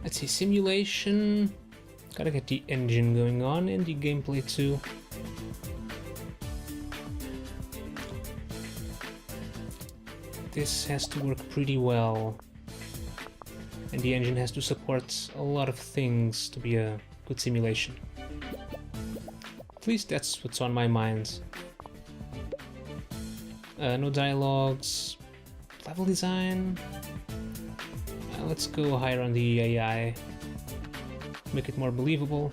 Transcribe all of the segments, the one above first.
Let's see, simulation. Gotta get the engine going on and the gameplay too. This has to work pretty well. And the engine has to support a lot of things to be a good simulation. At least that's what's on my mind. No dialogues, level design. Let's go higher on the AI. Make it more believable,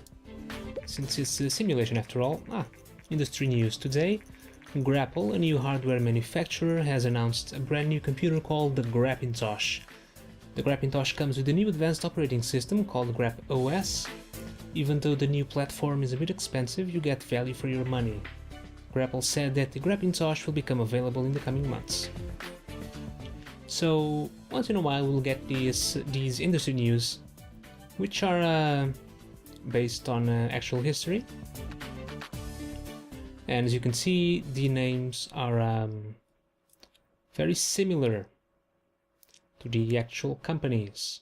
since it's a simulation after all. Industry news today. Grapple, a new hardware manufacturer, has announced a brand new computer called the Grapintosh. The Grapintosh comes with a new advanced operating system called Grap OS. Even though the new platform is a bit expensive, you get value for your money. Grapple said that the Grapintosh will become available in the coming months. So, once in a while we'll get these industry news, which are based on actual history. And as you can see, the names are very similar to the actual companies.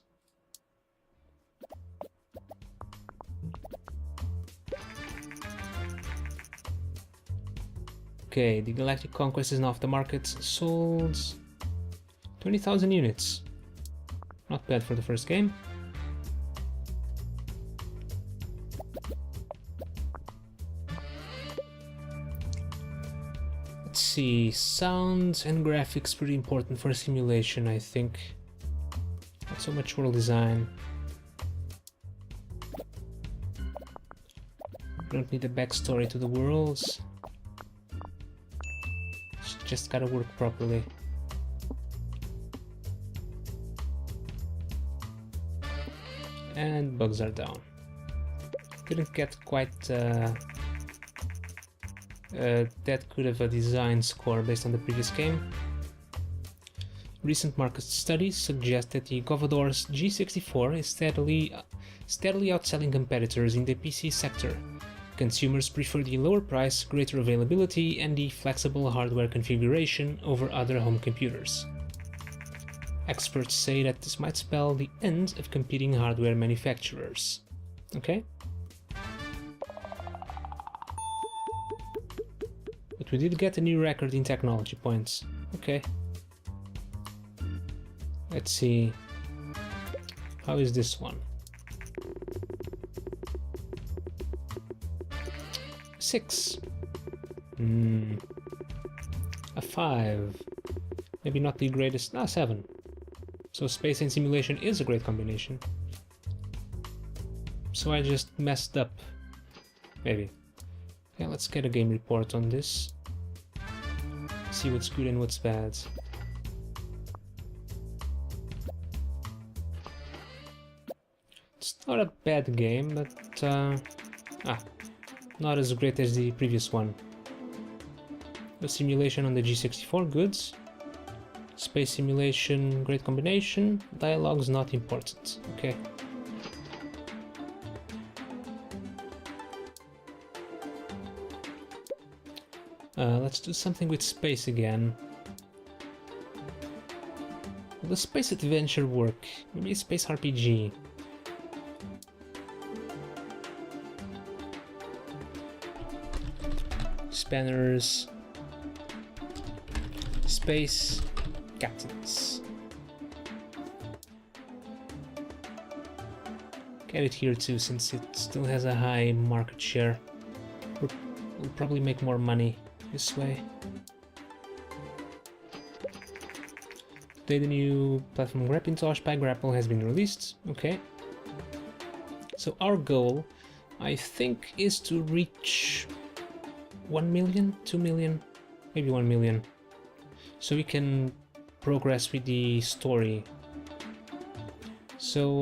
Okay, the Galactic Conquest is now off the market, sold 20,000 units. Not bad for the first game. Let's see, sound and graphics pretty important for a simulation, I think. Not so much world design. Don't need a backstory to the worlds. Just gotta work properly. And bugs are down. Couldn't get quite that good of a design score based on the previous game. Recent market studies suggest that the Commodore G64 is steadily outselling competitors in the PC sector. Consumers prefer the lower price, greater availability, and the flexible hardware configuration over other home computers. Experts say that this might spell the end of competing hardware manufacturers. Okay? But we did get a new record in technology points. Okay. Let's see. How is this one? 6. A 5. Maybe not the greatest. 7. So space and simulation is a great combination. So I just messed up. Maybe. Yeah, let's get a game report on this. See what's good and what's bad. It's not a bad game, but not as great as the previous one. The simulation on the G64, good. Space simulation, great combination. Dialogue's not important. Okay. Let's do something with space again. Will the space adventure work? Maybe a space RPG. Spanners. Space captains. Get it here too, since it still has a high market share. We'll probably make more money this way. Today the new platform Grapintosh by Grapple has been released. Okay. So our goal, I think, is to reach 1 million, 2 million, maybe 1 million. So we can progress with the story. So,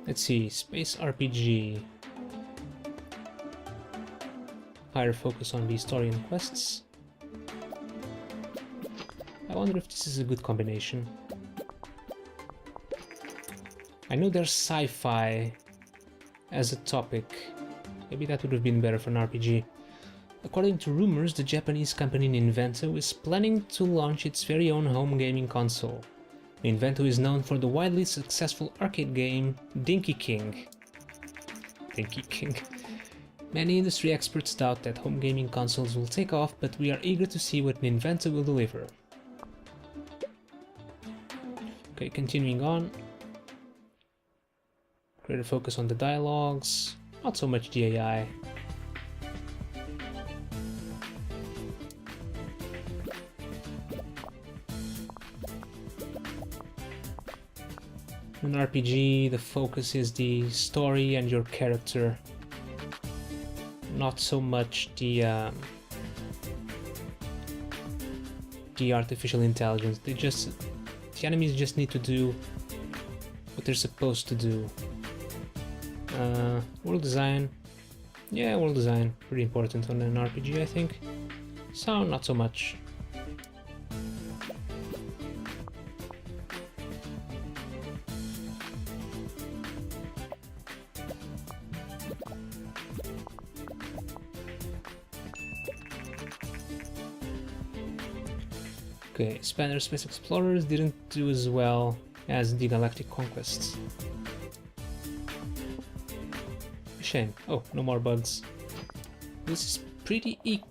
let's see, Space RPG. Higher focus on the story and quests. I wonder if this is a good combination. I know there's sci-fi as a topic. Maybe that would have been better for an RPG. According to rumors, the Japanese company Ninvento is planning to launch its very own home gaming console. The inventor is known for the widely successful arcade game Dinky King. Dinky King. Many industry experts doubt that home gaming consoles will take off, but we are eager to see what an inventor will deliver. Okay, continuing on. Greater focus on the dialogues, not so much the AI. In an RPG, the focus is the story and your character, not so much the artificial intelligence. The enemies just need to do what they're supposed to do. World design. Yeah, world design. Pretty important on an RPG, I think. Sound, not so much. Okay, Spanner Space Explorers didn't do as well as the Galactic Conquests. Shame. Oh, no more bugs. This is pretty weak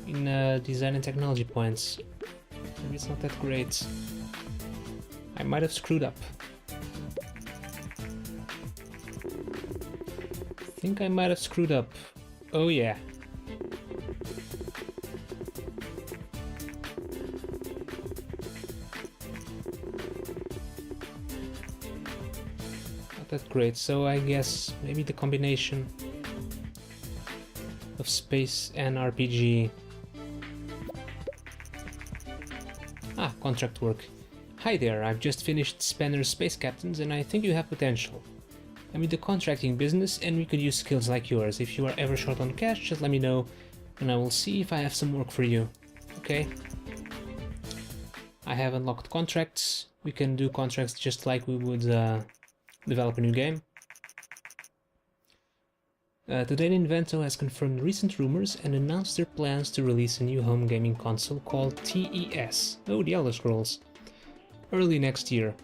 in design and technology points. Maybe it's not that great. I might have screwed up. I think I might have screwed up. Oh yeah. That great, so I guess maybe the combination of space and RPG. Ah, contract work. Hi there, I've just finished Spanner's Space Captains and I think you have potential. I'm in the contracting business and we could use skills like yours. If you are ever short on cash, just let me know and I will see if I have some work for you. Okay. I have unlocked contracts. We can do contracts just like we would develop a new game. Today the inventor has confirmed recent rumors and announced their plans to release a new home gaming console called TES. Oh, the Elder Scrolls. Early next year.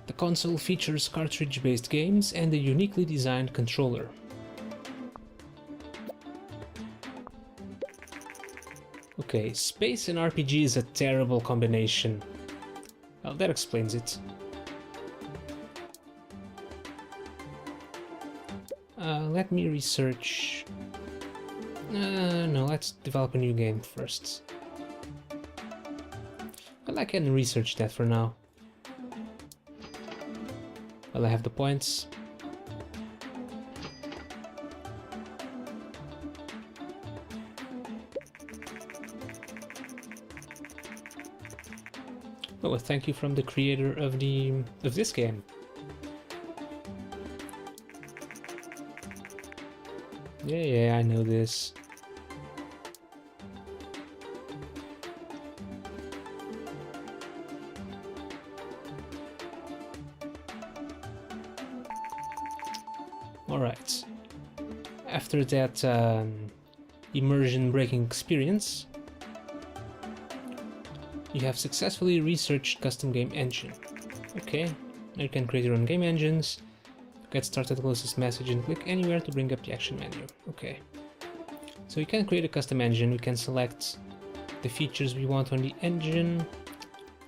The console features cartridge-based games and a uniquely designed controller. Okay, space and RPG is a terrible combination. Well, that explains it. Let me research... no, let's develop a new game first. Well, I can research that for now. Well, I have the points. Oh, a thank you from the creator of this game. Yeah, I know this. Alright. After that immersion-breaking experience, you have successfully researched custom game engine. Okay, now you can create your own game engines. Get started, close this message and click anywhere to bring up the action menu. Okay. So you can create a custom engine, we can select the features we want on the engine.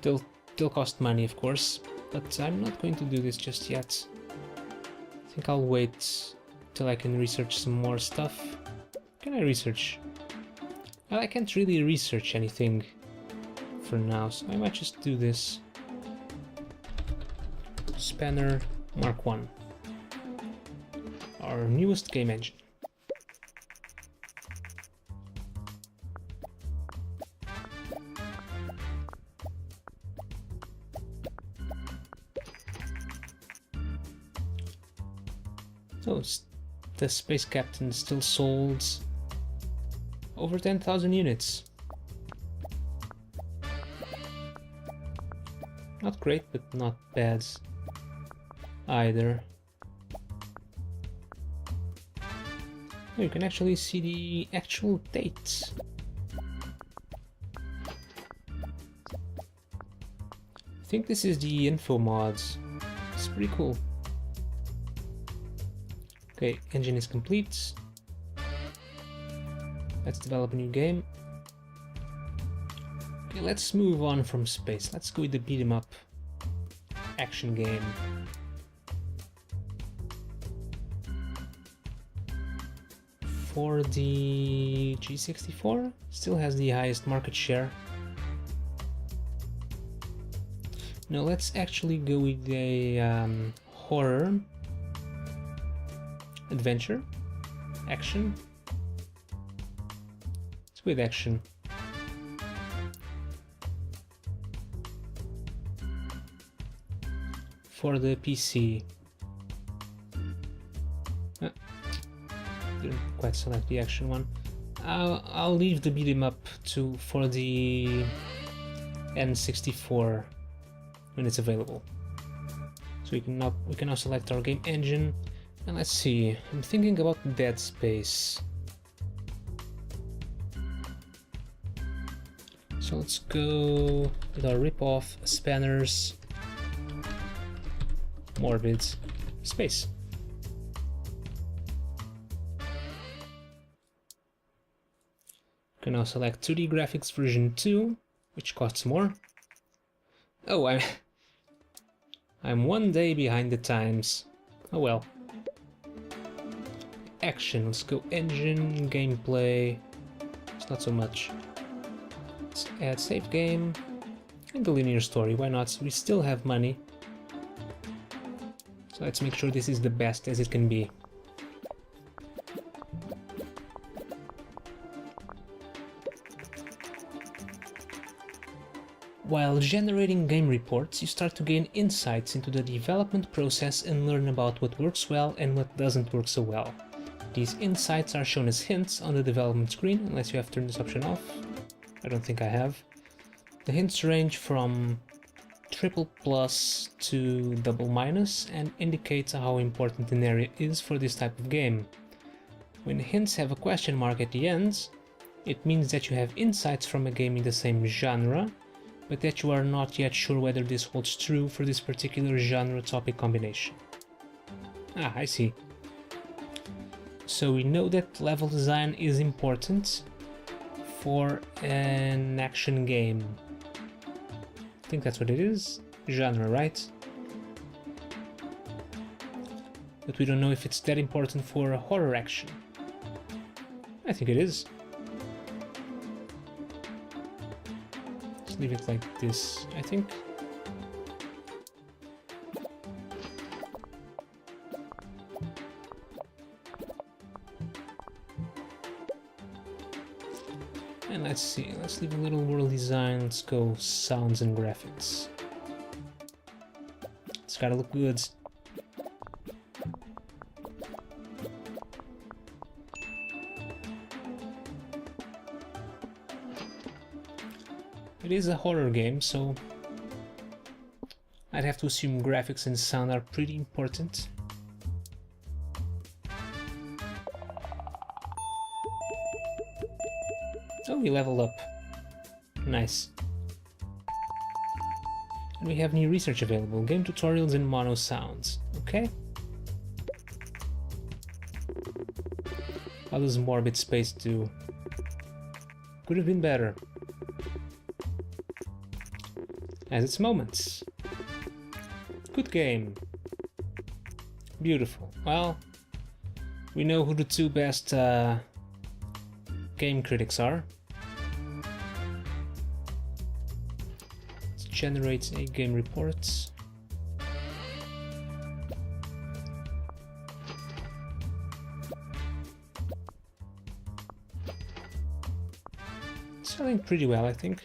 They'll cost money, of course, but I'm not going to do this just yet. I think I'll wait till I can research some more stuff. Can I research? Well, I can't really research anything for now, so I might just do this. Spanner Mark 1. Our newest game engine. So the Space Captain still sold over 10,000 units. Not great, but not bad either. Oh, you can actually see the actual date. I think this is the info mods. It's pretty cool. Okay, engine is complete. Let's develop a new game. Okay, let's move on from space. Let's go with the beat 'em up action game. For the G64, still has the highest market share. No, let's actually go with a horror, adventure, action. Let's go with action. For the PC. Didn't quite select the action one. I'll leave the beat 'em up for the N64 when it's available. So we can now select our game engine, and let's see. I'm thinking about Dead Space. So let's go with our rip-off spanners, Morbid Space. Can now select 2D graphics version 2, which costs more. Oh, I'm 1 day behind the times. Oh well. Action, let's go engine, gameplay. It's not so much. Let's add save game and the linear story. Why not? We still have money. So let's make sure this is the best as it can be. While generating game reports, you start to gain insights into the development process and learn about what works well and what doesn't work so well. These insights are shown as hints on the development screen, unless you have turned this option off. I don't think I have. The hints range from triple plus to double minus and indicate how important an area is for this type of game. When hints have a question mark at the end, it means that you have insights from a game in the same genre, but that you are not yet sure whether this holds true for this particular genre topic combination. Ah, I see. So we know that level design is important for an action game. I think that's what it is. Genre, right? But we don't know if it's that important for a horror action. I think it is. Leave it like this, I think. And let's see, let's leave a little world design, let's go sounds and graphics. It's gotta look good. It is a horror game, so I'd have to assume graphics and sound are pretty important. Oh, we leveled up. Nice. And we have new research available. Game tutorials and mono sounds. Okay. How does Morbid Space do? Could have been better. Has its moments. Good game. Beautiful. Well, we know who the two best game critics are. Let's generate a game report. Selling pretty well, I think.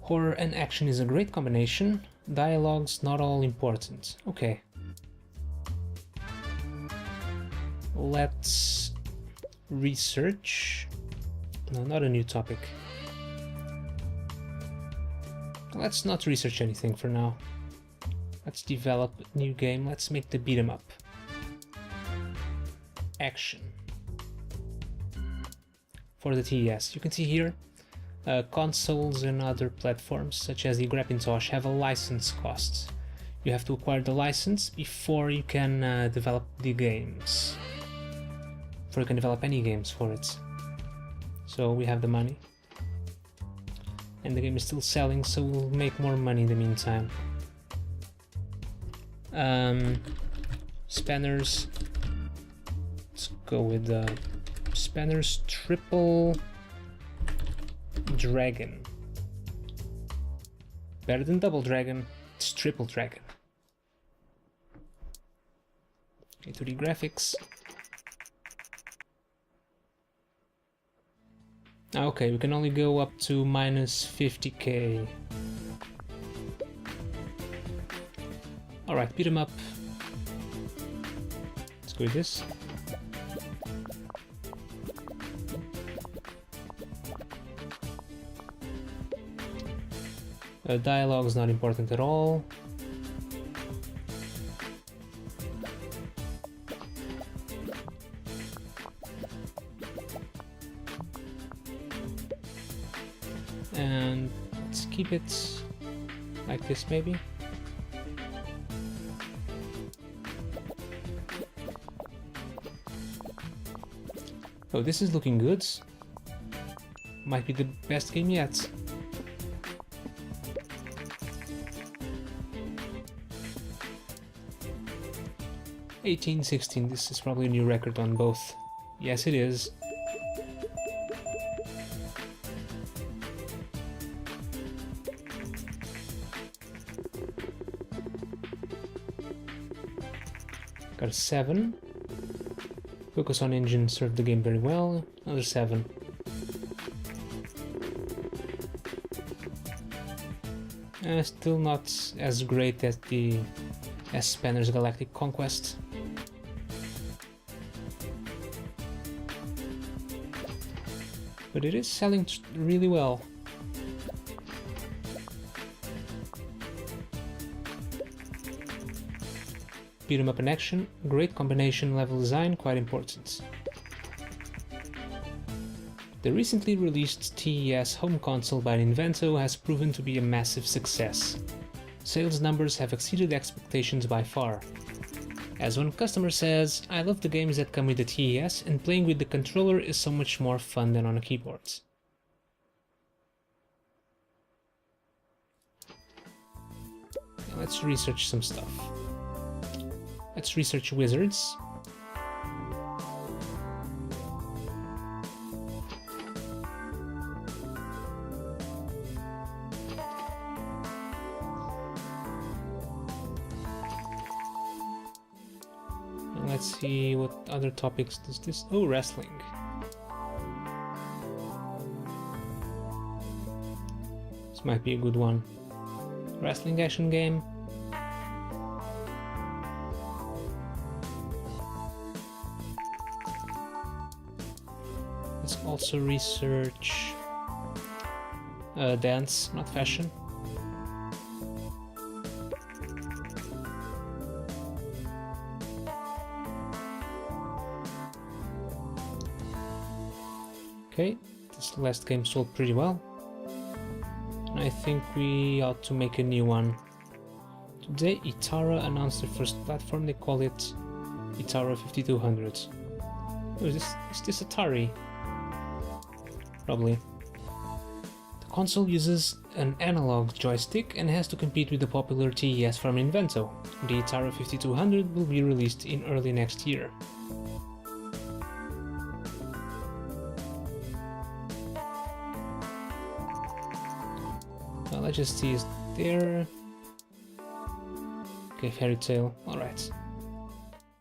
Horror and action is a great combination. Dialogue's not all important. Okay. Let's research. No, not a new topic. Let's not research anything for now. Let's develop a new game. Let's make the beat 'em up. action for the TES. You can see here consoles and other platforms such as the Grapintosh have a license cost. You have to acquire the license before you can develop the games. Before you can develop any games for it. So we have the money. And the game is still selling, so we'll make more money in the meantime. Spanners. Let's go with the Spanners Triple Dragon. Better than Double Dragon, it's Triple Dragon. Okay, 2D graphics. Okay, we can only go up to minus 50k. Alright, beat 'em up. Let's go with this. Dialogue is not important at all. And let's keep it like this maybe. Oh, this is looking good. Might be the best game yet. $18.16, this is probably a new record on both. Yes, it is. Got a 7. Focus on engine served the game very well. Another 7. Still not as great as as Spanner's Galactic Conquest. But it is selling really well. Beat 'em up in action, great combination, level design, quite important. The recently released TES home console by Invento has proven to be a massive success. Sales numbers have exceeded expectations by far. As one customer says, "I love the games that come with the TES, and playing with the controller is so much more fun than on a keyboard." Now let's research some stuff. Let's research wizards. Let's see what other topics does this... Oh, wrestling. This might be a good one. Wrestling action game. Let's also research dance, not fashion. Okay, this last game sold pretty well, and I think we ought to make a new one. Today Itara announced their first platform. They call it Itara 5200. Oh, is this Atari? Probably. The console uses an analog joystick and has to compete with the popular TES from Invento. The Itara 5200 will be released in early next year. Let's just see, is there... Okay, fairy tale, alright.